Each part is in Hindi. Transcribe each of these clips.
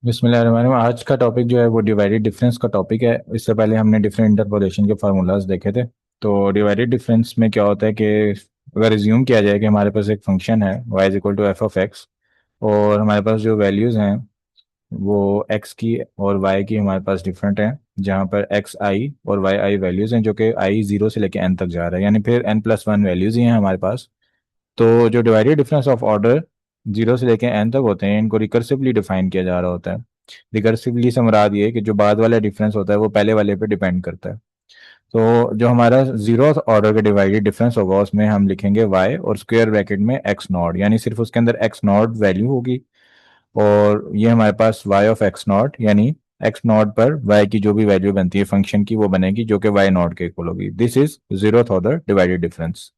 बिस्मिल्लाहिर्रहमानिर्रहीम। आज का टॉपिक जो है वो डिवाइडेड डिफरेंस का टॉपिक है। इससे पहले हमने डिफरेंट इंटरपोलेशन के फार्मूलाज देखे थे। तो डिवाइडेड डिफरेंस में क्या होता है कि अगर रिज्यूम किया जाए कि हमारे पास एक फंक्शन है y is equal to f of x, और हमारे पास जो वैल्यूज़ हैं वो x की और y की हमारे पास डिफरेंट हैं, जहाँ पर एक्स आई और वाई आई वैल्यूज़ हैं जो कि आई जीरो से लेकर n तक जा रहा है, यानी फिर n+1 वैल्यूज़ ही हैं हमारे पास। तो जो divided difference of order zero से लेकर एन तक होते हैं, इनको रिकर्सिवली डिफाइन किया जा रहा होता है। रिकर्सिवली से मुराद ये है कि जो बाद वाला डिफरेंस होता है वो पहले वाले पे डिपेंड करता है। तो जो हमारा जीरो ऑर्डर का डिवाइडेड डिफरेंस होगा उसमें हम लिखेंगे y और स्क्वायर ब्रैकेट में एक्स नॉट, यानी सिर्फ उसके अंदर एक्स नॉट वैल्यू होगी। और ये हमारे पास y ऑफ एक्स नॉट, यानी एक्स नॉट पर y की जो भी वैल्यू बनती है फंक्शन की वो बनेगी जो कि y नॉट के इक्वल होगी। This is zero order divided difference.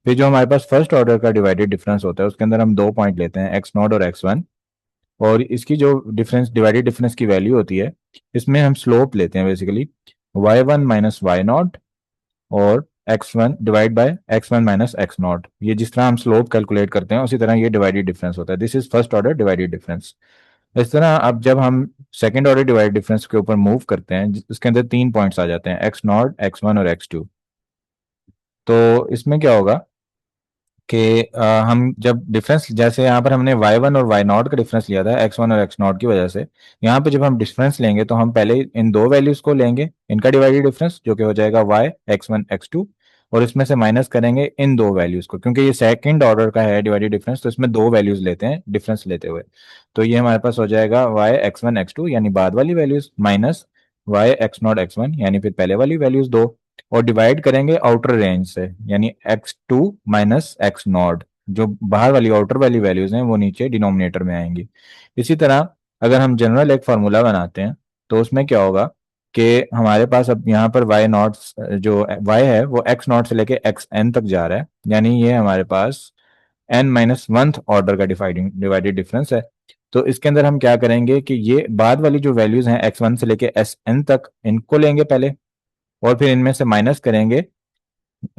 फिर जो हमारे पास फर्स्ट ऑर्डर का डिवाइडेड डिफरेंस होता है उसके अंदर हम दो पॉइंट लेते हैं, एक्स नॉट और एक्स वन। और इसकी जो डिफरेंस डिवाइडेड डिफरेंस की वैल्यू होती है, इसमें हम स्लोप लेते हैं basically y one minus y naught और x one divide by x one minus x naught. ये जिस तरह हम स्लोप कैलकुलेट करते हैं उसी तरह ये डिवाइडेड डिफरेंस होता है। This is first order divided difference. इस तरह अब जब हम सेकेंड ऑर्डर डिवाइडेड डिफरेंस के ऊपर मूव करते हैं उसके अंदर तीन पॉइंट्स आ जाते हैं, एक्स नॉट एक्स वन और एक्स टू। तो इसमें क्या होगा कि हम जब डिफरेंस, जैसे यहाँ पर हमने वाई वन और वाई नॉट का डिफरेंस लिया था एक्स वन और एक्स नॉट की वजह से, यहाँ पे जब हम डिफरेंस लेंगे तो हम पहले इन दो वैल्यूज को लेंगे, इनका डिवाइडेड डिफरेंस जो कि हो जाएगा y x one x two, और इसमें से माइनस करेंगे इन दो वैल्यूज को, क्योंकि ये सेकंड ऑर्डर का है डिवाइडेड डिफरेंस तो इसमें दो वैल्यूज लेते हैं डिफरेंस लेते हुए। तो ये हमारे पास हो जाएगा y x one x two यानी बाद वाली values minus y x naught x one यानी फिर पहले वाली वैल्यूज दो, और डिवाइड करेंगे आउटर रेंज से यानी x two minus x naught. जो बाहर वाली आउटर वाली वैल्यूज हैं वो नीचे डिनोमिनेटर में आएंगी। इसी तरह अगर हम जनरल एक फार्मूला बनाते हैं तो उसमें क्या होगा कि हमारे पास अब यहाँ पर वाई नॉट, जो वाई है वो एक्स नॉट से लेके एक्स एन तक जा रहा है, यानी ये हमारे पास एन माइनस वंथ ऑर्डर का डिवाइडिंग डिवाइडेड डिफरेंस है। तो इसके अंदर हम क्या करेंगे कि ये बाद वाली जो वैल्यूज हैं एक्स वन से लेके एस एन तक, इनको लेंगे पहले, और फिर इनमें से माइनस करेंगे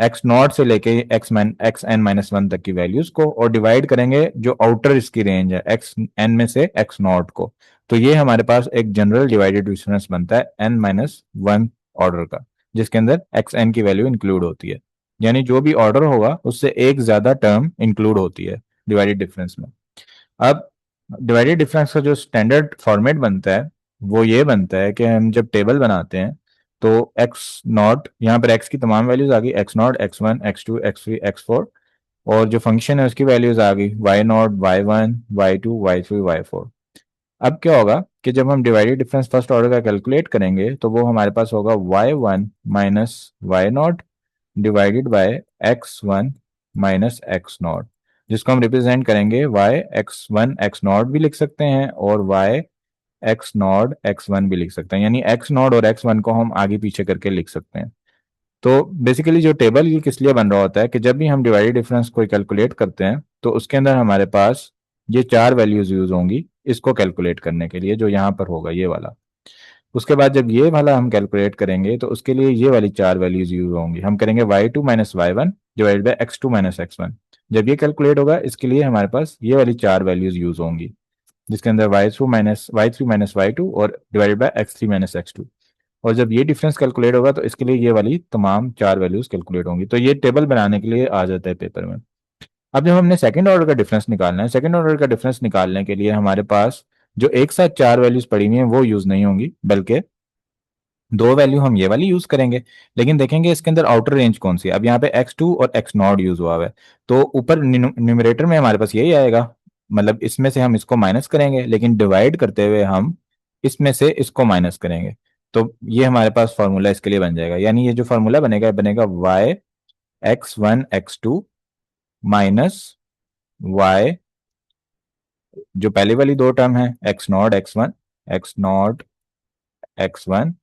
एक्स नॉट से लेके एक्स एन माइनस वन तक की वैल्यूज को, और डिवाइड करेंगे जो आउटर इसकी रेंज है एक्स एन में से एक्स नॉट को। तो ये हमारे पास एक जनरल डिवाइडेड डिफरेंस बनता है एन माइनस वन ऑर्डर का, जिसके अंदर एक्स एन की वैल्यू इंक्लूड होती है, यानी जो भी ऑर्डर होगा उससे एक ज्यादा टर्म इंक्लूड होती है डिवाइडेड डिफरेंस में। अब डिवाइडेड डिफरेंस का जो स्टैंडर्ड फॉर्मेट बनता है वो ये बनता है कि हम जब टेबल बनाते हैं तो एक्स नॉट, यहाँ पर एक्स की तमाम वैल्यूज आ गई, x naught x one x two x three x four, और जो फंक्शन है उसकी वैल्यूज आ गई y naught y one y two y three y four. अब क्या होगा कि जब हम डिवाइडेड डिफरेंस फर्स्ट ऑर्डर का कैलकुलेट करेंगे तो वो हमारे पास होगा y one minus y not divided by x one minus x naught, जिसको हम रिप्रेजेंट करेंगे y x one x not भी लिख सकते हैं और y x naught x one भी लिख सकते हैं, यानी एक्स नॉट और एक्स वन को हम आगे पीछे करके लिख सकते हैं। तो बेसिकली जो टेबल ये किस लिए बन रहा होता है कि जब भी हम डिवाइडेड डिफरेंस को कैलकुलेट करते हैं तो उसके अंदर हमारे पास ये चार वैल्यूज यूज होंगी इसको कैलकुलेट करने के लिए, जो यहाँ पर होगा ये वाला। उसके बाद जब ये वाला हम कैलकुलेट करेंगे तो उसके लिए ये वाली चार वैल्यूज यूज होंगी, हम करेंगे y two minus y one divide by x two minus x one. जब ये कैलकुलेट होगा इसके लिए हमारे पास ये वाली चार वैल्यूज यूज होंगी, जिसके अंदर y three minus y two और divided by x three minus x two. और जब ये डिफरेंस कैलकुलेट होगा तो इसके लिए ये वाली तमाम चार वैल्यूज कैलकुलेट होंगी। तो ये टेबल बनाने के लिए आ जाता है पेपर में। अब जब हमने सेकंड ऑर्डर का डिफरेंस निकालना है, सेकंड ऑर्डर का डिफरेंस निकालने के लिए हमारे पास जो एक साथ चार वैल्यूज पड़ी हुई हैं वो यूज नहीं होंगी, बल्कि दो वैल्यू हम ये वाली यूज करेंगे। लेकिन देखेंगे इसके अंदर आउटर रेंज कौन सी है। अब यहाँ पे एक्स टू और एक्स नॉट यूज हुआ हुआ है, तो ऊपर न्यूमरेटर में हमारे पास यही आएगा, मतलब इसमें से हम इसको माइनस करेंगे, लेकिन डिवाइड करते हुए हम इसमें से इसको माइनस करेंगे। तो ये हमारे पास फॉर्मूला इसके लिए बन जाएगा, यानी ये जो फॉर्मूला बनेगा बनेगा y x one x two minus y, जो पहली वाली दो टर्म है एक्स नॉट एक्स वन,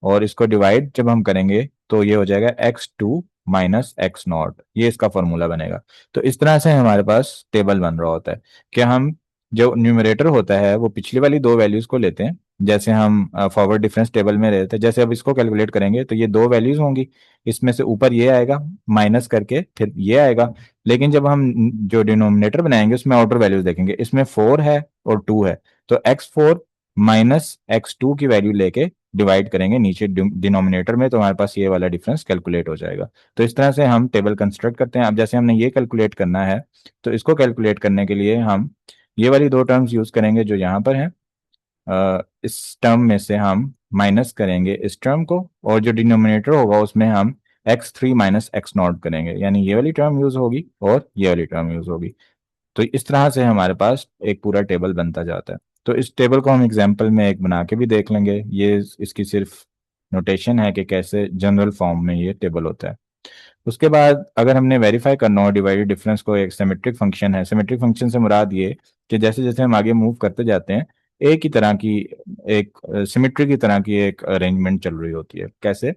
और इसको डिवाइड जब हम करेंगे तो ये हो जाएगा x two minus x naught, ये इसका फॉर्मूला बनेगा। तो इस तरह से हमारे पास टेबल बन रहा होता है कि हम जो न्यूमरेटर होता है वो पिछली वाली दो वैल्यूज को लेते हैं, जैसे हम फॉरवर्ड डिफरेंस टेबल में रहते हैं, जैसे अब इसको कैलकुलेट करेंगे तो ये दो वैल्यूज होंगी, इसमें से ऊपर ये आएगा माइनस करके फिर ये आएगा। लेकिन जब हम जो डिनोमिनेटर बनाएंगे उसमें आउटर वैल्यूज देखेंगे, इसमें फोर है और टू है, तो x4 माइनस x2 की वैल्यू लेके डिवाइड करेंगे नीचे डिनोमिनेटर में, तो हमारे पास ये वाला डिफरेंस कैलकुलेट हो जाएगा। तो इस तरह से हम टेबल कंस्ट्रक्ट करते हैं। अब जैसे हमने ये कैलकुलेट करना है, तो इसको कैलकुलेट करने के लिए हम ये वाली दो टर्म्स यूज करेंगे जो यहाँ पर हैं। इस टर्म में से हम माइनस करेंगे इस टर्म को, और जो डिनोमिनेटर होगा उसमें हम x3 माइनस एक्स नॉट करेंगे, यानी ये वाली टर्म यूज होगी और ये वाली टर्म यूज होगी। तो इस तरह से हमारे पास एक पूरा टेबल बनता जाता है। तो इस टेबल को हम एग्जाम्पल में एक बना के भी देख लेंगे। ये इसकी सिर्फ नोटेशन है कि कैसे जनरल फॉर्म में ये टेबल होता है। उसके बाद अगर हमने वेरीफाई करना हो डिवाइडेड डिफरेंस को, एक सिमेट्रिक फंक्शन है। सिमेट्रिक फंक्शन से मुराद ये कि जैसे जैसे हम आगे मूव करते जाते हैं, एक ही तरह की एक सिमेट्री की तरह की एक अरेंजमेंट चल रही होती है। कैसे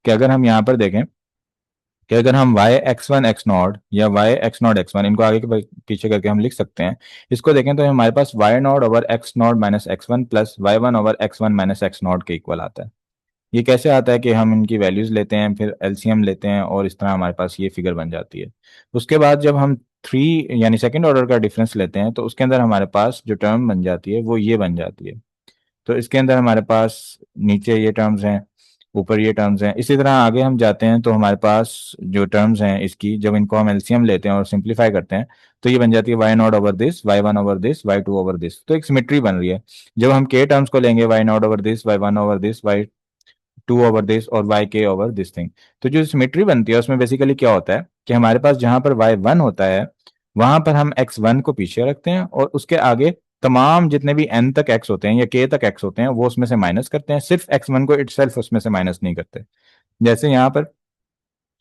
कि अगर हम यहाँ पर देखें कि अगर हम y x one x naught या y x naught x one, इनको आगे के पीछे करके हम लिख सकते हैं, इसको देखें तो हमारे पास y not over x not minus x one plus y one over x one minus x nought के इक्वल आता है। ये कैसे आता है कि हम इनकी वैल्यूज लेते हैं, फिर एलसीएम लेते हैं, और इस तरह हमारे पास ये फिगर बन जाती है। उसके बाद जब हम थ्री यानी सेकंड ऑर्डर का डिफरेंस लेते हैं, तो उसके अंदर हमारे पास जो टर्म बन जाती है वो ये बन जाती है। तो इसके अंदर हमारे पास नीचे ये टर्म्स हैं, ऊपर ये टर्म्स हैं। इसी तरह आगे हम जाते हैं तो हमारे पास जो टर्म्स हैं इसकी, जब इनको हम एलसीएम लेते हैं और सिंप्लीफाई करते हैं, तो ये बन जाती है y not over this, y one over this, y two over this. तो एक सिमेट्री बन रही है। जब हम के टर्म्स को लेंगे, y not over this, y one over this, y two over this और वाई के ओवर दिस थिंग, तो जो सिमेट्री बनती है उसमें बेसिकली क्या होता है कि हमारे पास जहां पर वाई वन होता है वहां पर हम एक्स वन को पीछे रखते हैं, और उसके आगे तमाम जितने भी एन तक एक्स होते हैं या के तक एक्स होते हैं वो उसमें से माइनस करते हैं। सिर्फ एक्स वन को इटसेल्फ उसमें से माइनस नहीं करते। जैसे यहाँ पर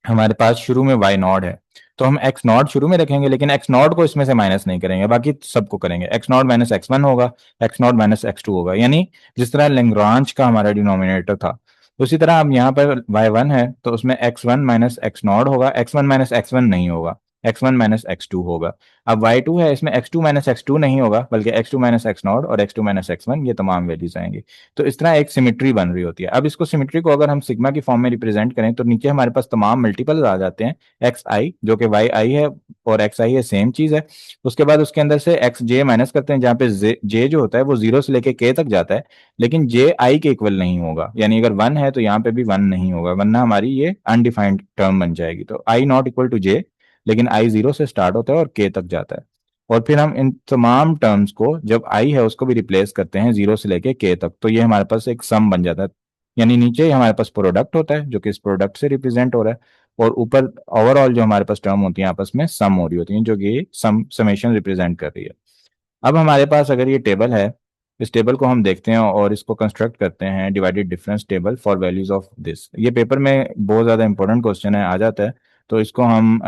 हमारे पास शुरू में वाई नॉट है, तो हम एक्स नॉट शुरू में रखेंगे, लेकिन एक्स नॉट को इसमें से माइनस नहीं करेंगे, बाकी सबको करेंगे। X not minus x one होगा, x not minus x two होगा, यानी जिस तरह लेंग्रांज का हमारा डिनोमिनेटर था, उसी तरह अब यहाँ पर वाई वन है तो उसमें x one minus x nought होगा, x one minus x one नहीं होगा, x one minus x two होगा। अब वाई टू है, इसमें x two minus x two नहीं होगा, बल्कि x two minus x not और x two minus x one, ये तमाम वैल्यूज आएंगी। तो इस तरह एक सिमेट्री बन रही होती है। अब इसको सिमेट्री को अगर हम सिग्मा की फॉर्म में रिप्रेजेंट करें, तो नीचे हमारे पास तमाम मल्टीपल आ जाते हैं। एक्स आई जो कि वाई आई है और एक्स आई है, सेम चीज है। उसके बाद उसके अंदर से एक्स जे माइनस करते हैं, जहाँ पे जे जो होता है वो जीरो से लेके के तक जाता है, लेकिन जे आई के इक्वल नहीं होगा। यानी अगर वन है तो यहाँ पे भी वन नहीं होगा, वरना हमारी ये अनडिफाइंड टर्म बन जाएगी। तो आई नॉट इक्वल टू जे, लेकिन आई जीरो से स्टार्ट होता है और के तक जाता है। और फिर हम इन तमाम टर्म्स को, जब आई है उसको भी रिप्लेस करते हैं जीरो से लेके के तक, तो ये हमारे पास एक सम बन जाता है। यानी नीचे हमारे पास प्रोडक्ट होता है जो कि इस प्रोडक्ट से रिप्रेजेंट हो रहा है, और ऊपर ओवरऑल जो हमारे पास टर्म होती है आपस में सम हो रही होती है, जो कि समेशन रिप्रेजेंट कर रही है। अब हमारे पास अगर ये टेबल है, इस टेबल को हम देखते हैं और इसको कंस्ट्रक्ट करते हैं, divided difference table for values of this. ये पेपर में बहुत ज़्यादा इंपॉर्टेंट क्वेश्चन है, आ जाता है। तो इसको हम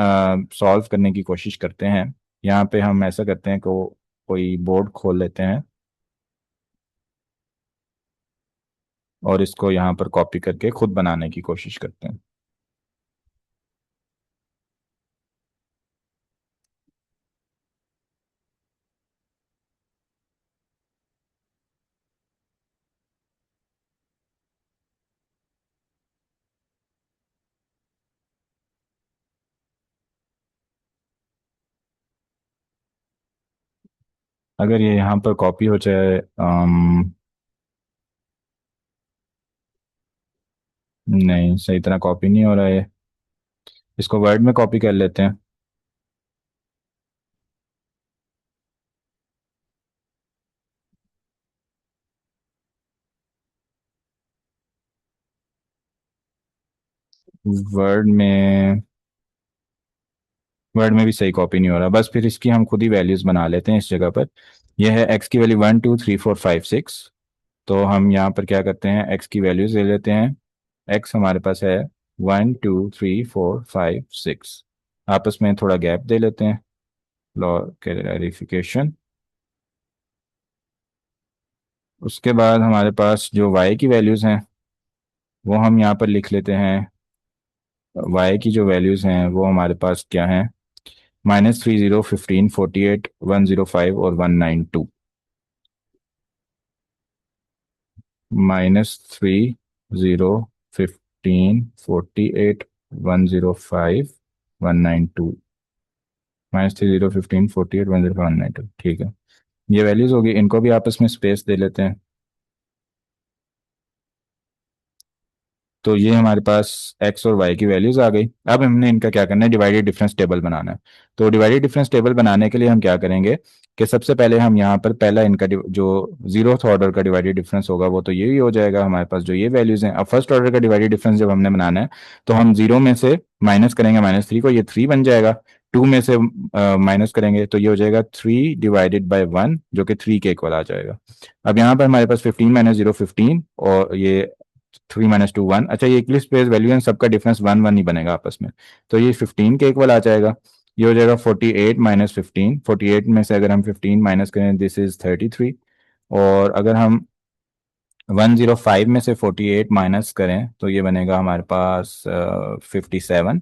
सॉल्व करने की कोशिश करते हैं। यहाँ पे हम ऐसा करते हैं को कोई बोर्ड खोल लेते हैं और इसको यहाँ पर कॉपी करके खुद बनाने की कोशिश करते हैं। अगर ये यहाँ पर कॉपी हो जाए, नहीं सही तरह कॉपी नहीं हो रहा है। इसको वर्ड में कॉपी कर लेते हैं। वर्ड में वर्ड में भी सही कॉपी नहीं हो रहा, बस फिर इसकी हम खुद ही वैल्यूज बना लेते हैं इस जगह पर। यह है एक्स की value one two three four five six. तो हम यहाँ पर क्या करते हैं, एक्स की वैल्यूज ले लेते हैं। एक्स हमारे पास है one two three four five six. आपस में थोड़ा गैप दे लेते हैं, लॉ क्लैरिफिकेशन। उसके बाद हमारे पास जो वाई की वैल्यूज हैं वो हम यहाँ पर लिख लेते हैं। वाई की जो वैल्यूज हैं वो हमारे पास क्या हैं, minus three zero fifteen forty eight one zero five और one nine two. Minus three zero fifteen forty eight one zero five one nine two. Minus three zero fifteen forty eight one zero five one nine two, ठीक है। ये वैल्यूज होगी, इनको भी आपस में स्पेस दे लेते हैं। तो ये हमारे पास एक्स और वाई की वैल्यूज आ गई। अब हमने इनका क्या करना है, डिवाइडेड डिफरेंस टेबल बनाना है। तो डिवाइडेड डिफरेंस टेबल बनाने के लिए हम क्या करेंगे कि सबसे पहले हम यहाँ पर पहला इनका जो जीरोथ ऑर्डर का डिवाइडेड डिफरेंस होगा वो तो ये ही हो जाएगा हमारे पास जो ये वैल्यूज हैं। अब फर्स्ट ऑर्डर का डिवाइडेड डिफरेंस जब हमने बनाना है तो हम जीरो में से माइनस करेंगे -3 को, ये 3 बन जाएगा। टू में से माइनस करेंगे तो ये हो जाएगा 3/1 जो कि 3 के इक्वल आ जाएगा। अब यहाँ पर हमारे पास 15 - 0 15, और ये 3 - 2 1। अच्छा, ये इक्लिप्स स्पेस वैल्यू है, सबका डिफरेंस 1 1 ही बनेगा आपस में। तो ये 15 के इक्वल आ जाएगा। ये हो जाएगा 48 - 15। 48 में से अगर हम 15 माइनस करें, दिस इज 33। और अगर हम 105 में से 48 माइनस करें तो ये बनेगा हमारे पास 57।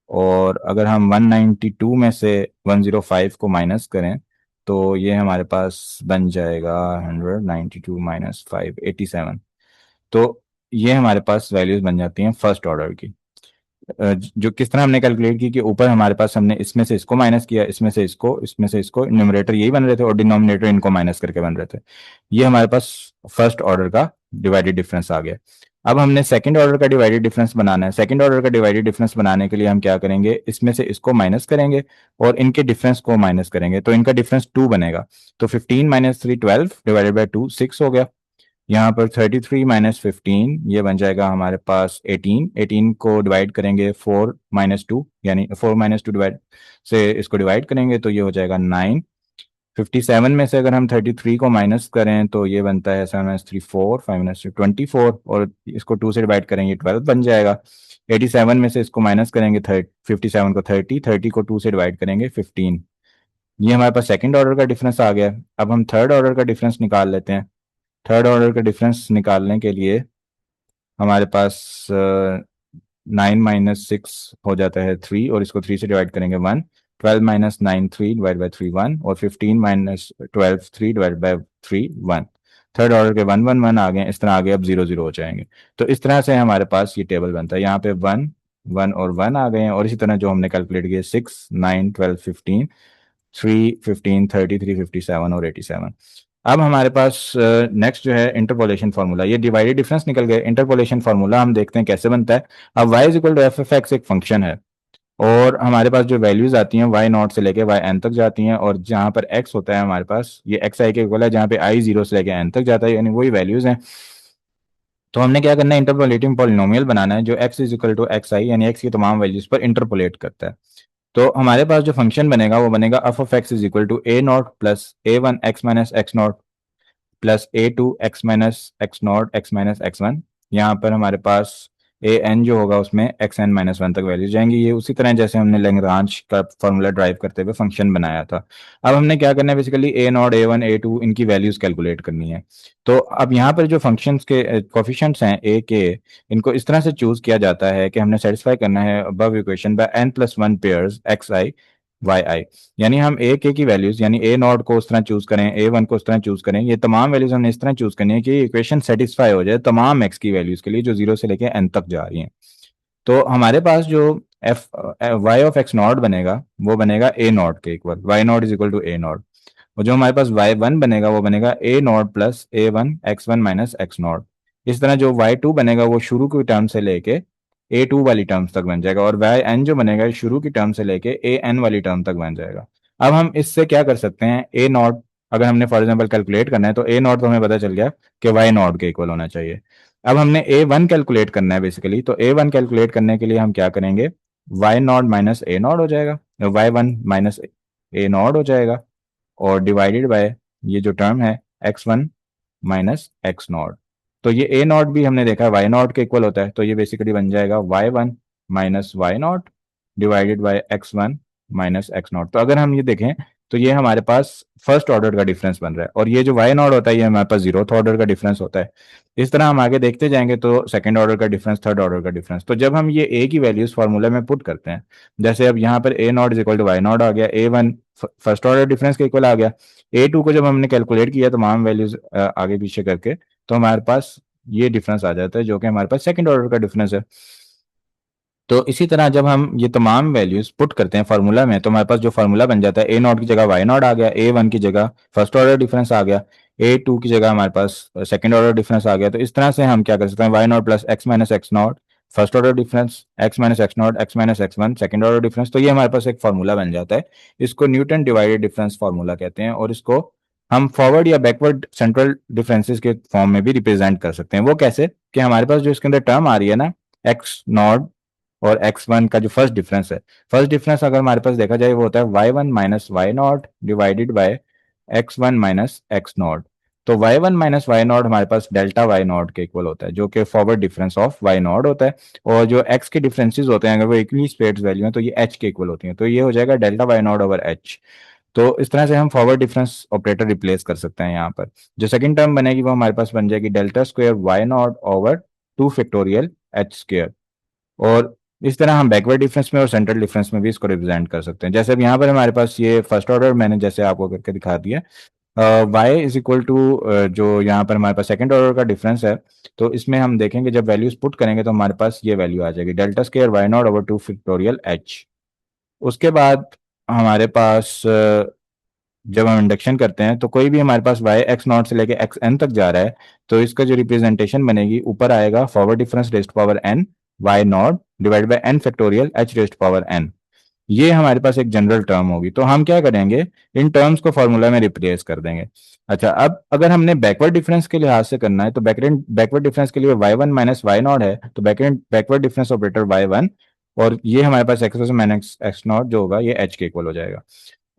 और अगर हम 192 में से 105 को माइनस करें तो ये हमारे पास बन जाएगा 192 - 5 87। तो ये हमारे पास वैल्यूज बन जाती हैं फर्स्ट ऑर्डर की। जो किस तरह हमने कैलकुलेट की कि ऊपर हमारे पास हमने इसमें से इसको माइनस किया, इसमें से इसको, न्यूमरेटर यही बन रहे थे और डिनोमिनेटर इनको माइनस करके बन रहे थे। ये हमारे पास फर्स्ट ऑर्डर का डिवाइडेड डिफरेंस आ गया। अब हमने सेकंड ऑर्डर का डिवाइडेड डिफरेंस बनाना है। सेकंड ऑर्डर का डिवाइडेड डिफरेंस बनाने के लिए हम क्या करेंगे, इसमें से इसको माइनस करेंगे और इनके डिफरेंस को माइनस करेंगे तो इनका डिफरेंस 2 बनेगा। तो 15 - 3 12 डिवाइडेड बाई 2 6 हो गया। यहाँ पर 33 - 15 ये बन जाएगा हमारे पास 18। 18 को डिवाइड करेंगे 4 - 2, यानी 4 - 2 डिवाइड से इसको डिवाइड करेंगे तो ये हो जाएगा 9। 57 में से अगर हम 33 को माइनस करें तो ये बनता है 7 - 3 4, 5 - 3 24, और इसको 2 से डिवाइड करेंगे 12 बन जाएगा। 87 में से इसको माइनस करेंगे 57 को 30 को 2 से डिवाइड करेंगे 15। ये हमारे पास सेकंड ऑर्डर का डिफरेंस आ गया। अब हम थर्ड ऑर्डर का डिफरेंस निकाल लेते हैं। थर्ड ऑर्डर का डिफरेंस निकालने के लिए हमारे पास 9 - 6 हो जाता है 3, और इसको 3 से डिवाइड करेंगे 1। 12 - 9 3 डिवाइड बाई 3 1, और 15 - 12 3 डिवाइड बाई 3 1। थर्ड ऑर्डर के 1 1 1 आ गए, इस तरह आगे अब 0 0 हो जाएंगे। तो इस तरह से हमारे पास ये टेबल बनता है। यहाँ पे 1 1 और 1 आ गए हैं, और इसी तरह जो हमने कैलकुलेट किए 6 9 12 15 3 15 33 57 और 87। अब हमारे पास नेक्स्ट जो है इंटरपोलेशन फार्मूला। ये डिवाइडेड डिफरेंस निकल गए, इंटरपोलेशन फार्मूला हम देखते हैं कैसे बनता है। अब y is equal to f f x एक फंक्शन है, और हमारे पास जो वैल्यूज आती हैं y नॉट से लेके y n तक जाती हैं, और जहां पर x होता है हमारे पास ये x i के इक्वल है, जहां पे i 0 से लेके n तक जाता है, यानी वही वैल्यूज हैं। तो हमने क्या करना है, इंटरपोलेटिंग पॉलिनोमियल बनाना है जो x is equal to x i, यानी x की तमाम वैल्यूज पर इंटरपोलेट करता है। तो हमारे पास जो फंक्शन बनेगा वो बनेगा F of x is equal to A not plus A1 x minus x not plus A2 x minus x not x minus x1। यहाँ पर हमारे पास an जो होगा उसमें xn - 1 तक वैल्यू जाएंगी। ये उसी तरह जैसे हमने लेंग्रांज का फॉर्मूला ड्राइव करते हुए फंक्शन बनाया था। अब हमने क्या करना है, बेसिकली A0 A1 A2 इनकी वैल्यूज कैलकुलेट करनी है। तो अब यहाँ पर जो फंक्शंस के कोफिशिएंट्स हैं a के, इनको इस तरह से चूज किया जाता है कि हमने सेटिस्फाई करना है above equation by n+1 pairs xi yi। यानी हम ए के की वैल्यूज, यानी ए नॉट को उस तरह चूज करें, A1 को उस तरह चूज करें, ये तमाम वैल्यूज हमने इस तरह चूज करनी है कि इक्वेशन सेटिस्फाई हो जाए तमाम एक्स की वैल्यूज के लिए जो 0 से लेके n तक जा रही हैं। तो हमारे पास जो f y of x nought बनेगा वो बनेगा ए नॉट के equal, y nought is equal to A nought. और जो हमारे पास y1 बनेगा वो बनेगा a not plus A1 x1 minus x nought. इस तरह जो y2 बनेगा वो शुरू की टर्म से लेके A2 वाली टर्म्स तक बन जाएगा, और yn जो बनेगा शुरू की टर्म से लेके an वाली टर्म तक बन जाएगा। अब हम इससे क्या कर सकते हैं, ए नॉट अगर हमने फॉर एग्जाम्पल कैलकुलेट करना है तो ए नॉट तो हमें पता चल गया कि वाई नॉट के इक्वल होना चाहिए। अब हमने A1 कैलकुलेट करना है बेसिकली, तो A1 कैलकुलेट करने के लिए हम क्या करेंगे, y naught minus a naught हो जाएगा, y1 माइनस ए नॉट हो जाएगा, और डिवाइडेड बाय ये जो टर्म है x1 माइनस एक्स नॉट। तो ये ए नॉट भी हमने देखा वाई नॉट के इक्वल होता है, तो ये बेसिकली बन जाएगा y1 minus y not divided by x1 minus x not. तो अगर हम ये देखें तो ये हमारे पास फर्स्ट ऑर्डर का डिफरेंस बन रहा है, और ये जो वाई नॉट होता है ये हमारे पास जीरोथ ऑर्डर का डिफरेंस होता है। इस तरह हम आगे देखते जाएंगे तो सेकंड ऑर्डर का डिफरेंस, थर्ड ऑर्डर का डिफरेंस। तो जब हम ये ए की वैल्यूज फार्मूला में पुट करते हैं, जैसे अब यहाँ पर a nought is equal to y nought आ गया, A1 फर्स्ट ऑर्डर डिफरेंस के इक्वल आ गया, A2 को जब हमने कैलकुलेट किया तमाम वैल्यूज आगे पीछे करके, तो हमारे पास ये डिफरेंस आ जाता है जो कि हमारे पास सेकंड ऑर्डर का डिफरेंस है। तो इसी तरह जब हम ये तमाम वैल्यूज पुट करते हैं फार्मूला में, तो हमारे पास जो फार्मूला बन जाता है, ए नॉट की जगह वाई नॉट आ गया, ए वन की जगह फर्स्ट ऑर्डर डिफरेंस आ गया, ए टू की जगह हमारे पास सेकंड ऑर्डर डिफरेंस आ गया। तो इस तरह से हम क्या कर सकते हैं, y naught plus x minus x naught first order difference, x minus x naught x minus x one second order difference. तो ये हमारे पास एक फार्मूला बन जाता है। इसको न्यूटन डिवाइडेड डिफरेंस फार्मूला कहते हैं, और इसको हम फॉरवर्ड या बैकवर्ड सेंट्रल डिफरेंसेस के फॉर्म में भी रिप्रेजेंट कर सकते हैं। वो कैसे कि हमारे पास जो इसके अंदर टर्म आ रही है ना, एक्स नॉट और एक्स वन का जो फर्स्ट डिफरेंस है, फर्स्ट डिफरेंस अगर हमारे पास देखा जाए वो होता है y one minus y not divided by x one minus x not. तो y one minus y nought हमारे पास डेल्टा वाई नॉट के इक्वल होता है, जो कि forward difference of y nought होता है। और जो एक्स के डिफरेंसेस होते हैं अगर वो इक्वली स्पेस वैल्यू है तो ये एच के इक्वल होती है, तो ये हो जाएगा delta y not over h. तो इस तरह से हम फॉरवर्ड डिफरेंस ऑपरेटर रिप्लेस कर सकते हैं यहाँ पर। जो सेकंड टर्म बनेगी वो हमारे पास बन जाएगी delta square y not over two factorial h square. और इस तरह हम बैकवर्ड डिफरेंस में और सेंट्रल डिफरेंस में भी इसको रिप्रेजेंट कर सकते हैं। जैसे अब यहाँ पर हमारे पास ये फर्स्ट ऑर्डर मैंने जैसे आपको करके दिखा दिया, वाई इज इक्वल टू जो यहाँ पर हमारे पास सेकंड ऑर्डर का डिफरेंस है, तो इसमें हम देखेंगे जब वैल्यूज पुट करेंगे तो हमारे पास ये वैल्यू आ जाएगी delta square y not over two factorial h. उसके बाद हमारे पास जब हम इंडक्शन करते हैं तो कोई भी हमारे पास वाई एक्स नॉट से लेके एक्स एन तक जा रहा है, तो इसका जो रिप्रेजेंटेशन बनेगी ऊपर आएगा forward difference raised power n y naught divide by n factorial h raised power n. ये हमारे पास एक जनरल टर्म होगी। तो हम क्या करेंगे, इन टर्म्स को फॉर्मूला में रिप्लेस कर देंगे। अच्छा, अब अगर हमने बैकवर्ड डिफरेंस के लिहाज से करना है तो बैकवर्ड बैकवर्ड डिफरेंस के लिए y one minus y naught है, तो backward backward difference operator y one, और ये हमारे पास एक्स माइनस एक्स नॉट जो होगा ये एच के इक्वल हो जाएगा।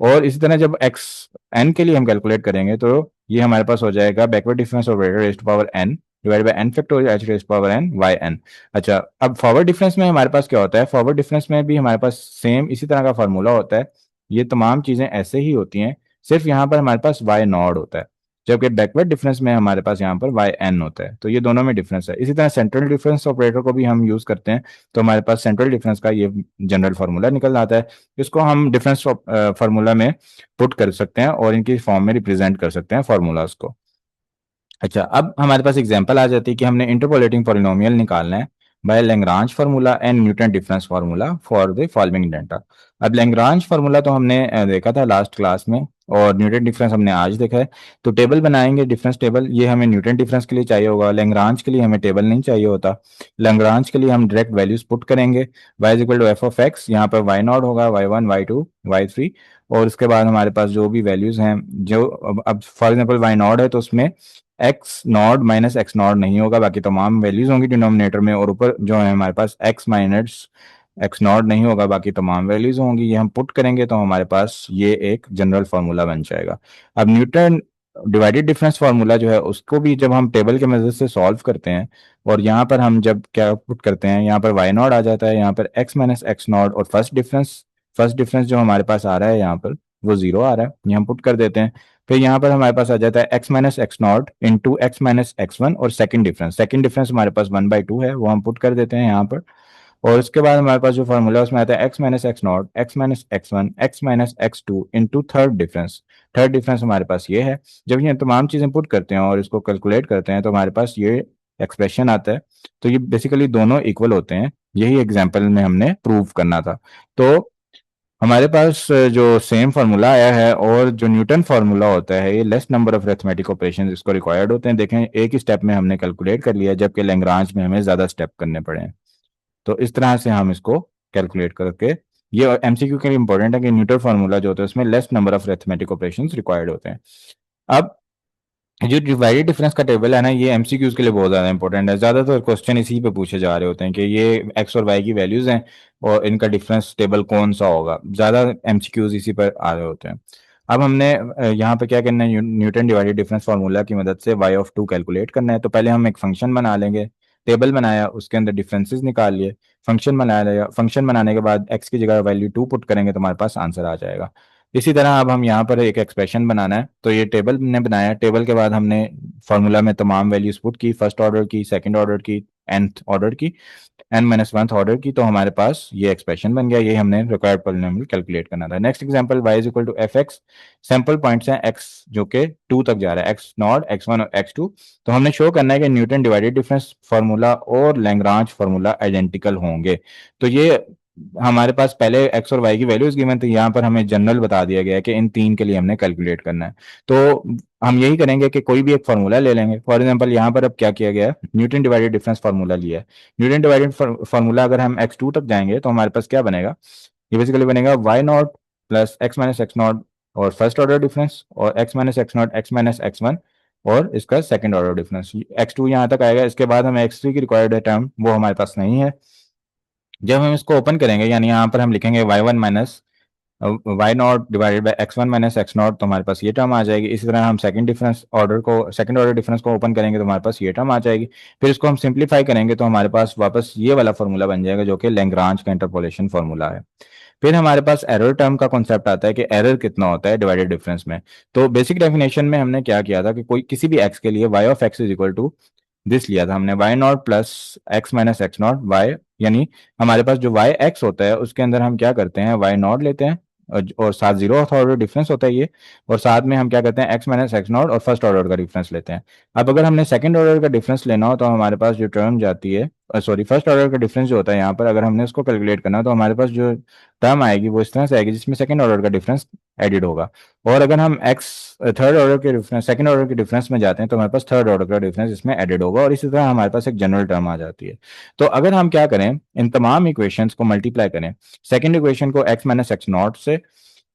और इसी तरह जब एक्स एन के लिए हम कैलकुलेट करेंगे तो ये हमारे पास हो जाएगा backward difference operator raised power n divide by n factorial h raised power n y n. अच्छा, अब फॉरवर्ड डिफरेंस में हमारे पास क्या होता है, फॉरवर्ड डिफरेंस में भी हमारे पास सेम इसी तरह का फार्मूला होता है। ये तमाम चीजें ऐसे ही होती हैं, सिर्फ यहाँ पर हमारे पास वाई नॉट होता है, जबकि बैकवर्ड डिफरेंस में हमारे पास यहाँ पर वाई एन होता है। तो ये दोनों में डिफरेंस है। इसी तरह सेंट्रल डिफरेंस ऑपरेटर को भी हम यूज करते हैं, तो हमारे पास सेंट्रल डिफरेंस का ये जनरल फार्मूला निकल आता है। इसको हम डिफरेंस फार्मूला में पुट कर सकते हैं और इनकी फॉर्म में रिप्रेजेंट कर सकते हैं फार्मूलाज को। अच्छा, अब हमारे पास एग्जांपल आ जाती है कि हमने इंटरपोलेटिंग पॉलिनोमियल निकालना है by Lagrange formula and Newton difference formula for the following data. अब लैग्रांज फार्मूला तो हमने देखा था लास्ट क्लास में, और न्यूटन डिफरेंस हमने आज देखा है। तो टेबल बनाएंगे, डिफरेंस टेबल, ये हमें न्यूटन डिफरेंस के लिए चाहिए होगा, लैग्रांज के लिए हमें टेबल नहीं चाहिए होता। लैग्रांज के लिए हम डायरेक्ट वैल्यूज पुट करेंगे, y is equal to f of x, यहाँ पर वाई नॉट होगा y one y two y three, और उसके बाद हमारे पास जो भी वैल्यूज हैं, जो अब फॉर एग्जाम्पल वाई नॉट है तो उसमें x not minus x not नहीं होगा, बाकी तमाम वैल्यूज होंगी डिनोमिनेटर में, और ऊपर जो है हमारे पास एक्स माइनस एक्स नॉट नहीं होगा, बाकी तमाम वैल्यूज होंगी। ये हम पुट करेंगे तो हमारे पास ये एक जनरल फार्मूला बन जाएगा। अब न्यूटन डिवाइडेड डिफरेंस फार्मूला जो है उसको भी जब हम टेबल के मदद से सॉल्व करते हैं, और यहाँ पर हम जब क्या पुट करते हैं, यहाँ पर वाई नॉट आ जाता है, यहाँ पर एक्स माइनस एक्स नॉट, और फर्स्ट डिफरेंस जो हमारे पास आ रहा है यहाँ पर वो जीरो आ रहा है, ये हम पुट कर देते हैं। फिर यहाँ पर हमारे पास आ जाता है x minus x not into x minus x one, और सेकंड डिफरेंस हमारे पास वन बाई टू है, वो हम पुट कर देते हैं यहाँ पर। और उसके बाद हमारे पास जो फार्मूला है उसमें आता है x minus x naught x minus x one x minus x two into third difference हमारे पास ये है। जब ये तमाम चीजें पुट करते हैं और इसको कैलकुलेट करते हैं तो हमारे पास ये एक्सप्रेशन आता है। तो ये बेसिकली दोनों इक्वल होते हैं, यही एग्जाम्पल में हमने प्रूव करना था। तो हमारे पास जो सेम फार्मूला आया है, और जो न्यूटन फार्मूला होता है ये less number of arithmetic operations इसको रिक्वायर्ड होते हैं। देखें, एक ही स्टेप में हमने कैलकुलेट कर लिया, जबकि लैग्रांज में हमें ज्यादा स्टेप करने पड़े हैं। तो इस तरह से हम इसको कैलकुलेट करके, ये एमसीक्यू के लिए इंपॉर्टेंट है कि न्यूटन फार्मूला जो होता है उसमें less number of arithmetic operations required होते हैं। अब जो डिवाइडेड डिफरेंस का टेबल है ना, ये एमसीक्यूज के लिए बहुत ज्यादा इंपॉर्टेंट है। ज्यादातर क्वेश्चन इसी पे पूछे जा रहे होते हैं कि ये एक्स और वाई की वैल्यूज हैं और इनका डिफरेंस टेबल कौन सा होगा, ज्यादा एमसीक्यूज इसी पर आ रहे होते हैं। अब हमने यहाँ पे क्या करना है, न्यूटन डिवाइडेड डिफरेंस फार्मूला की मदद से वाई ऑफ टू कैलकुलेट करना है। तो पहले हम एक फंक्शन बना लेंगे, टेबल बनाया, उसके अंदर डिफरेंसेस निकाल लिए, फंक्शन बना लिया, फंक्शन बनाने के बाद एक्स की जगह वैल्यू टू पुट करेंगे तो हमारे पास आंसर आ जाएगा। इसी तरह अब हम यहाँ पर एक एक्सप्रेशन बनाना है, तो ये टेबल ने बनाया, टेबल के बाद हमने फार्मूला में तमाम वैल्यूज पुट की, फर्स्ट ऑर्डर की, सेकंड ऑर्डर की, nth ऑर्डर की, n माइनस वन ऑर्डर की, तो हमारे पास ये एक्सप्रेशन बन गया। ये हमने रिक्वायर्ड पॉलिनोमियल कैलकुलेट करना था। Next example y is equal to f x, sample points हैं x जो कि 2 तक जा रहा है, x नॉट x1 और x2। तो हमने शो करना है कि न्यूटन डिवाइडेड डिफरेंस फार्मूला और लैग्रांज फार्मूला आइडेंटिकल होंगे। तो ये हमारे पास पहले एक्स और वाई की वैल्यूज गिवन थी, यहाँ पर हमें जनरल बता दिया गया है कि इन तीन के लिए हमने कैलकुलेट करना है। तो हम यही करेंगे कि कोई भी एक फार्मूला ले लेंगे। फॉर एग्जांपल यहाँ पर अब क्या किया गया है, न्यूटन डिवाइडेड डिफरेंस फार्मूला लिया है। न्यूटन डिवाइडेड फार्मूला अगर हम x2 तक जाएंगे तो हमारे पास क्या बनेगा, ये बेसिकली बनेगा y not plus x minus x not और फर्स्ट ऑर्डर डिफरेंस, और x minus x not x minus x1 और इसका सेकंड ऑर्डर डिफरेंस। x2 यहाँ तक आएगा। इसके बाद हमें x3 की रिक्वायर्ड टर्म वो हमारे पास नहीं है। जब हम इसको ओपन करेंगे यानी यहाँ पर हम लिखेंगे y1 minus y not divided by x1 minus x not, तो हमारे पास ये टर्म आ जाएगी। इसी तरह हम सेकंड ऑर्डर डिफरेंस को ओपन करेंगे तो हमारे पास ये टर्म आ जाएगी। फिर इसको हम सिंप्लीफाई करेंगे तो हमारे पास वापस ये वाला फॉर्मूला बन जाएगा जो कि लैग्रांज का इंटरपोलेशन फॉर्मूला है। फिर हमारे पास एरर टर्म का कॉन्सेप्ट आता है कि एरर कितना होता है डिवाइडेड डिफरेंस में। तो बेसिक डेफिनेशन में हमने क्या किया था कि कोई किसी भी x के लिए y ऑफ x is equal to this लिया था हमने, y naught plus x minus x naught y, यानी हमारे पास जो वाई एक्स होता है उसके अंदर हम क्या करते हैं, वाई नॉट लेते हैं और साथ जीरो ऑर्डर डिफरेंस होता है ये, और साथ में हम क्या करते हैं एक्स माइनस एक्स नॉट और फर्स्ट ऑर्डर का डिफरेंस लेते हैं। अब अगर हमने सेकंड ऑर्डर का डिफरेंस लेना हो तो हमारे पास जो टर्म जाती है, सॉरी फर्स्ट ऑर्डर का डिफरेंस जो होता है यहाँ पर, अगर हमने उसको कैलकुलेट करना हो तो हमारे पास जो टर्म आएगी वो इस तरह से आएगी जिसमें सेकंड ऑर्डर का डिफरेंस एडिड होगा। और अगर हम एक्स थर्ड ऑर्डर के डिफरेंस सेकंड ऑर्डर के डिफरेंस में जाते हैं तो हमारे पास थर्ड ऑर्डर का डिफरेंस इसमें एडेड होगा, और इसी तरह हमारे पास एक जनरल टर्म आ जाती है। तो अगर हम क्या करें, इन तमाम इक्वेशंस को मल्टीप्लाई करें, सेकंड इक्वेशन को एक्स माइनस एक्स नॉट से,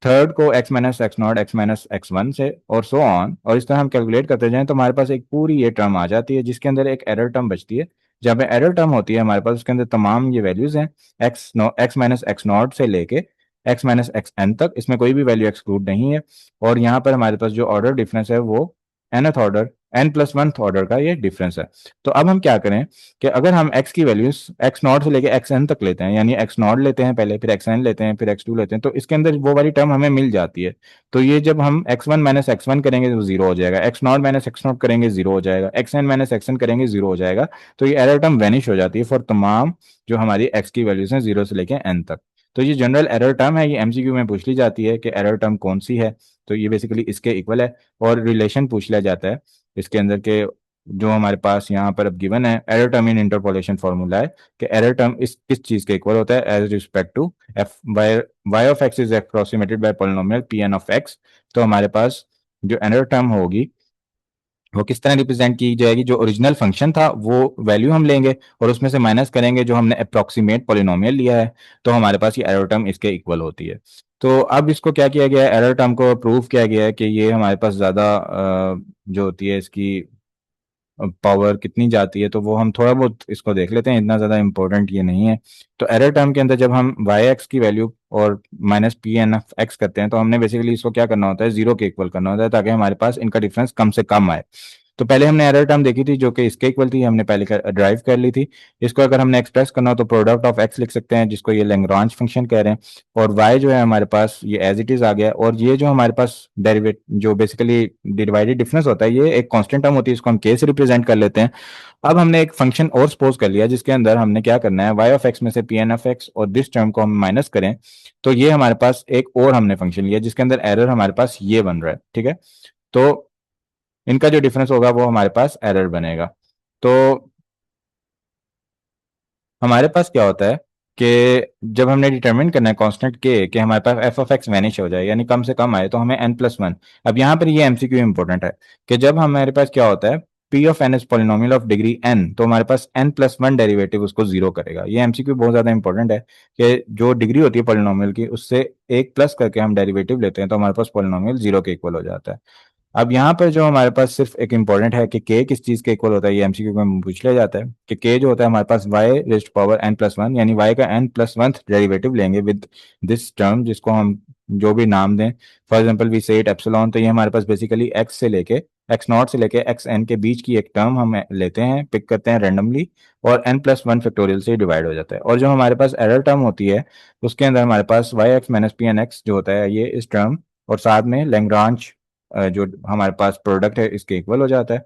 थर्ड को x minus x naught x minus x one से, और सो ऑन, और इस तरह हम कैलकुलेट करते जाएं तो हमारे पास एक पूरी ये टर्म आ जाती है जिसके अंदर एक एरर टर्म बचती है। जहाँ पे एरर टर्म होती है हमारे पास उसके अंदर तमाम ये वैल्यूज हैं, एक्स माइनस एक्स नॉट से लेके एक्स माइनस एक्स एन तक, इसमें कोई भी वैल्यू एक्सक्लूड नहीं है। और यहाँ पर हमारे पास जो ऑर्डर डिफरेंस है वो nth order n plus one order का ये डिफरेंस है। तो अब हम क्या करें कि अगर हम x की वैल्यूज x नॉट से लेके एक्स एन तक लेते हैं, यानी x नॉट लेते हैं पहले, फिर एक्स एन लेते हैं, फिर x2 लेते हैं, तो इसके अंदर वो वाली टर्म हमें मिल जाती है। तो ये जब हम x1 माइनस एक्स वन करेंगे तो जीरो हो जाएगा, x not minus x naught करेंगे जीरो हो जाएगा, x n minus x n करेंगे जीरो हो जाएगा। तो ये एरर टर्म वैनिश हो जाती है फॉर तमाम जो हमारी x की वैल्यूज हैं जीरो से लेके n तक। तो ये जनरल एरर टर्म है, ये एमसीक्यू में पूछ ली जाती है कि एरर टर्म कौन सी है। तो ये बेसिकली इसके इक्वल है। और रिलेशन पूछ लिया जाता है इसके अंदर के जो हमारे पास यहाँ पर अब गिवन है error term in interpolation formula है कि एरर टर्म इस किस चीज के इक्वल होता है as respect to f y of x is approximated by polynomial p n of x. तो हमारे पास जो एरर टर्म होगी वो किस तरह रिप्रेजेंट की जाएगी, जो ओरिजिनल फंक्शन था वो वैल्यू हम लेंगे और उसमें से माइनस करेंगे जो हमने अप्रोक्सीमेट पॉलिनोमियल लिया है, तो हमारे पास ये एरर टर्म इसके इक्वल होती है। तो अब इसको क्या किया गया है, एरर टर्म को प्रूव किया गया है कि ये हमारे पास ज़्यादा जो होती है इसकी पावर कितनी जाती है, तो वो हम थोड़ा बहुत इसको देख लेते हैं, इतना ज़्यादा इंपॉर्टेंट ये नहीं है। तो एरर टर्म के अंदर जब हम वाई एक्स की वैल्यू और minus p n f x करते हैं तो हमने बेसिकली इसको क्या करना होता है, जीरो के इक्वल करना होता है ताकि हमारे पास इनका डिफरेंस कम से कम आए। तो पहले हमने एरर टर्म देखी थी जो कि इसके इक्वल थी, हमने पहले ड्राइव कर ली थी। इसको अगर हमने एक्सप्रेस करना हो तो प्रोडक्ट ऑफ एक्स लिख सकते हैं जिसको ये लैग्रांज फंक्शन कह रहे हैं, और वाई जो है हमारे पास ये एज इट इज आ गया, और ये जो हमारे पास डेरिवेट जो बेसिकली डिवाइडेड डिफरेंस होता है ये एक कांस्टेंट टर्म होती है, इसको हम के से रिप्रेजेंट कर लेते हैं। अब हमने एक फंक्शन और सपोज कर लिया जिसके अंदर हमने क्या करना है, वाई ऑफ एक्स में से पी एन ऑफ एक्स और दिस टर्म को हम माइनस करें, तो ये हमारे पास एक और हमने फंक्शन लिया जिसके अंदर एरर हमारे पास ये बन रहा है, ठीक है। तो इनका जो डिफरेंस होगा वो हमारे पास एरर बनेगा। तो हमारे पास क्या होता है कि जब हमने डिटरमिन करना है कांस्टेंट के कि हमारे पास एफ ऑफ एक्स वैनिश हो जाए यानी कम से कम आए, तो हमें एन प्लस वन। अब यहाँ पर ये एमसीक्यू इंपॉर्टेंट है कि जब हमारे पास क्या होता है p of n is polynomial of degree n, तो हमारे पास एन प्लस वन डेरिवेटिव उसको जीरो करेगा। ये एमसीक्यू बहुत ज्यादा इंपॉर्टेंट है कि जो डिग्री होती है पॉलिनोमियल की उससे एक प्लस करके हम डेरिवेटिव लेते हैं तो हमारे पास पॉलिनोमियल जीरो के इक्वल हो जाता है। अब यहाँ पर जो हमारे पास सिर्फ एक इंपॉर्टेंट है कि के किस चीज के इक्वल होता है, ये एमसीक्यू में पूछ लिया जाता है कि के जो होता है हमारे पास y raised power n plus one, यानी वाई का एन प्लस वन डेरिवेटिव लेंगे विद दिस टर्म जिसको हम जो भी नाम दें, for example we say it epsilon. तो ये हमारे पास बेसिकली एक्स से लेके एक्स नॉट से लेके एक्स एन के बीच की एक टर्म हम लेते हैं, पिक करते हैं रेंडमली, और एन प्लस वन फैक्टोरियल से डिवाइड हो जाता है। और जो हमारे पास एरर टर्म होती है उसके अंदर हमारे पास y x minus p n x जो होता है ये इस टर्म और साथ में लैग्रांज जो हमारे पास प्रोडक्ट है इसके इक्वल हो जाता है।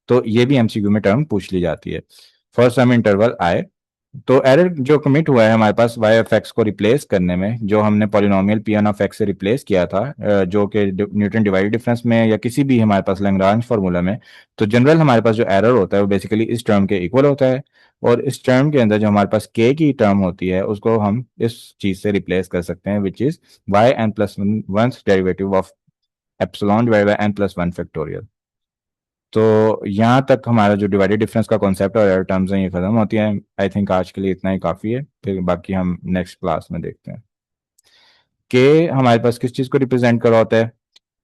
तो ये भी एमसीक्यू में टर्म पूछ ली जाती है। For some interval I. तो एरर जो कमिट हुआ है हमारे पास वाई एफ एक्स को रिप्लेस करने में, जो हमने polynomial p n of x से रिप्लेस किया था, जो कि न्यूटन डिवाइडेड डिफरेंस में या किसी भी हमारे पास लैग्रांज फार्मूला में, तो जनरल हमारे पास जो एरर होता है वो बेसिकली इस टर्म के इक्वल होता है। और इस टर्म के अंदर जो हमारे पास के की टर्म होती है उसको हम इस चीज से रिप्लेस कर सकते हैं, which is y n plus one derivative of epsilon divide by n plus one factorial. तो यहाँ तक हमारा जो डिवाइडेड डिफरेंस का कॉन्सेप्ट और एरर टर्म्स हैं ये खत्म होती हैं। आई थिंक आज के लिए इतना ही काफ़ी है, फिर बाकी हम नेक्स्ट क्लास में देखते हैं। के हमारे पास किस चीज़ को रिप्रेजेंट कर रहा होता है?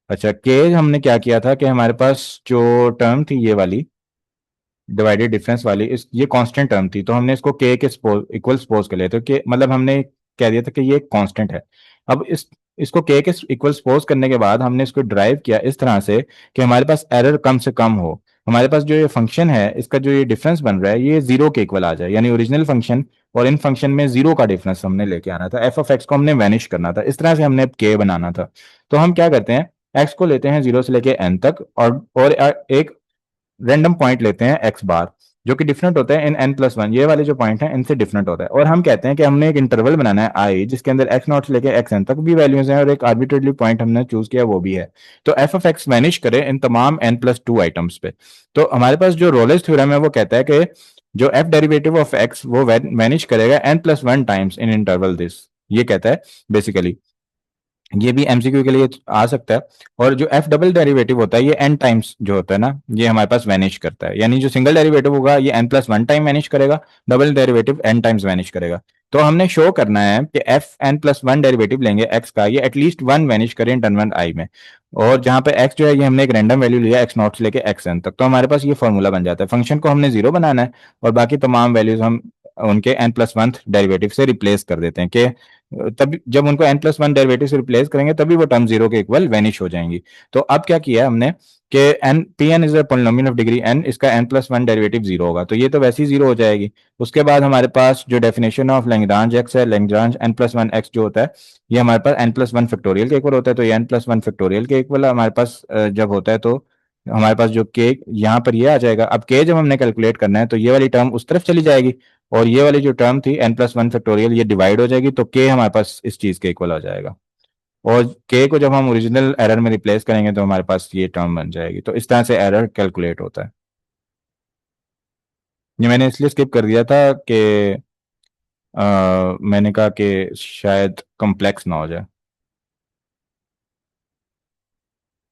अच्छा, के हमने क्या किया था कि हमारे पास जो टर्म थी ये वाली डिवाइडेड डिफरेंस वाली, इस ये कांस्टेंट टर्म थी, तो हमने इसको के इक्वल सपोज कर लिया था कि मतलब हमने कह दिया था कि ये कांस्टेंट है। अब इसको के इक्वल सपोज करने के बाद हमने इसको ड्राइव किया इस तरह से कि हमारे पास एरर कम से कम हो। हमारे पास जो ये फंक्शन है इसका जो ये डिफरेंस बन रहा है ये जीरो के इक्वल आ जाए, यानी ओरिजिनल फंक्शन और इन फंक्शन में जीरो का डिफरेंस हमने लेके आना था। एफ ऑफ एक्स को हमने वैनिश करना था, इस तरह से हमने के बनाना था। तो हम क्या करते हैं, एक्स को लेते हैं जीरो से लेके एन तक, और एक रैंडम पॉइंट लेते हैं एक्स बार, जो कि डिफरेंट होता है इन एन प्लस वन, ये वाले जो पॉइंट हैं इनसे डिफरेंट होता है। और हम कहते हैं कि हमने एक इंटरवल बनाना है आई जिसके अंदर एक्स नॉट से लेके एक्स एन तक भी वैल्यूज हैं और एक आर्बिट्रेटली पॉइंट हमने चूज किया वो भी है। तो एफ ऑफ एक्स वैनिश करे इन तमाम एन प्लस टू आइटम्स पे। तो हमारे पास जो रोलेस थ्योरम है वो कहता है कि जो एफ डेरिवेटिव ऑफ एक्स वो वैनिश करेगा n plus one times in interval this, ये कहता है बेसिकली। ये भी एमसीक्यू के लिए आ सकता है। और जो एफ डबल डेरिवेटिव होता है ये एन टाइम्स जो होता है ना, ये हमारे पास वैनिश करता है, यानी जो सिंगल डेरिवेटिव होगा ये n plus one time vanish करेगा, double derivative n times vanish करेगा। तो हमने शो करना है कि f n plus one derivative लेंगे एक्स का, ये एटलीस्ट वन वैनिश करे इंटरवल आई में। और जहां पे एक्स जो है ये हमने एक रैंडम वैल्यू लिया एक्स नॉट से लेके एक्स एन तक, तो हमारे पास ये फॉर्मूला बन जाता है। फंक्शन को हमने जीरो बनाना है और बाकी तमाम वैल्यूज हम उनके एन प्लस वन डेरिवेटिव से रिप्लेस कर देते हैं कि तभी जब उनको एन प्लस वन डेरिवेटिव से रिप्लेस करेंगे तभी वो टर्म जीरो के इक्वल वैनिश हो जाएंगी। तो अब क्या किया हमने कि n p n is a polynomial of degree n, इसका n plus one derivative zero होगा, तो ये तो वैसे ही जीरो हो जाएगी। उसके बाद हमारे पास जो डेफिनेशन ऑफ लैग्रांज एक्स है, Lagrange n plus one x जो होता है ये हमारे पास एन प्लस वन फैक्टोरियल के इक्वल होता है। तो ये एन प्लस वन फैक्टोरियल के इक्वल हमारे पास जब होता है तो हमारे पास जो के यहाँ पर ये आ जाएगा। अब के जब हमने कैलकुलेट करना है तो ये वाली टर्म उस तरफ चली जाएगी और ये वाली जो टर्म थी एन प्लस वन फैक्टोरियल ये डिवाइड हो जाएगी, तो के हमारे पास इस चीज के इक्वल हो जाएगा। और के को जब हम ओरिजिनल एरर में रिप्लेस करेंगे तो हमारे पास ये टर्म बन जाएगी। तो इस तरह से एरर कैलकुलेट होता है। ये मैंने इसलिए स्किप कर दिया था कि मैंने कहा कि शायद कॉम्प्लेक्स ना हो जाए।